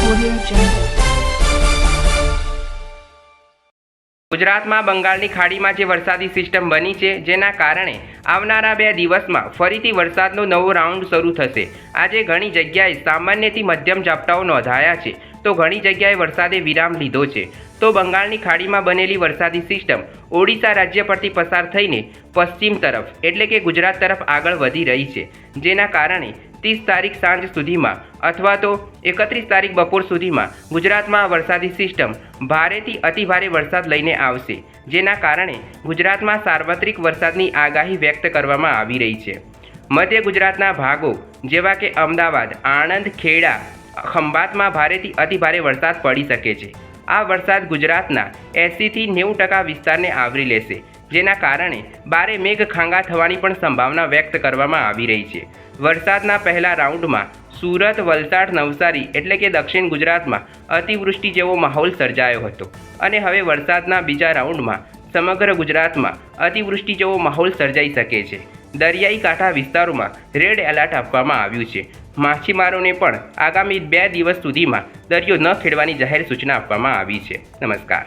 Audio Jungle. ગુજરાતમાં બંગાળની ખાડીમાં જે વરસાદી સિસ્ટમ બની છે, જેના કારણે આવનારા 2 દિવસમાં ફરીથી વરસાદનો નવો રાઉન્ડ શરૂ થશે. આજે ઘણી જગ્યાએ સામાન્યથી મધ્યમ ઝાપટાઓ નોંધાયા છે, તો ઘણી જગ્યાએ વરસાદે વિરામ લીધો છે. તો બંગાળની ખાડીમાં બનેલી વરસાદી સિસ્ટમ ઓડિશા રાજ્ય પરથી પસાર થઈને પશ્ચિમ તરફ એટલે કે ગુજરાત તરફ આગળ વધી રહી છે, જેના કારણે 30 તારીખ સાંજ સુધીમાં અથવા તો 31 તારીખ બપોર સુધીમાં ગુજરાતમાં વરસાદી સિસ્ટમ ભારેથી અતિભારે વરસાદ લઈને આવશે, જેના કારણે ગુજરાતમાં સાર્વત્રિક વરસાદની આગાહી વ્યક્ત કરવામાં આવી રહી છે. મધ્ય ગુજરાતના ભાગો જેવા કે અમદાવાદ, આણંદ, ખેડા, ખંભાતમાં ભારેથી અતિભારે વરસાદ પડી શકે છે. આ વરસાદ ગુજરાતના 80 થી 90% વિસ્તારને આવરી લેશે, જેના કારણે ભારે મેઘખાંગા થવાની પણ સંભાવના વ્યક્ત કરવામાં આવી રહી છે. વરસાદના પહેલા રાઉન્ડમાં સુરત, વલસાડ, નવસારી એટલે કે દક્ષિણ ગુજરાતમાં અતિવૃષ્ટિ જેવો માહોલ સર્જાયો હતો અને હવે વરસાદના બીજા રાઉન્ડમાં સમગ્ર ગુજરાતમાં અતિવૃષ્ટિ જેવો માહોલ સર્જાઈ શકે છે. દરિયાઈ કાંઠા વિસ્તારોમાં રેડ એલર્ટ આપવામાં આવ્યું છે. માછીમારોને પણ આગામી 2 દિવસ સુધીમાં દરિયો ન ખેડવાની જાહેર સૂચના આપવામાં આવી છે. નમસ્કાર.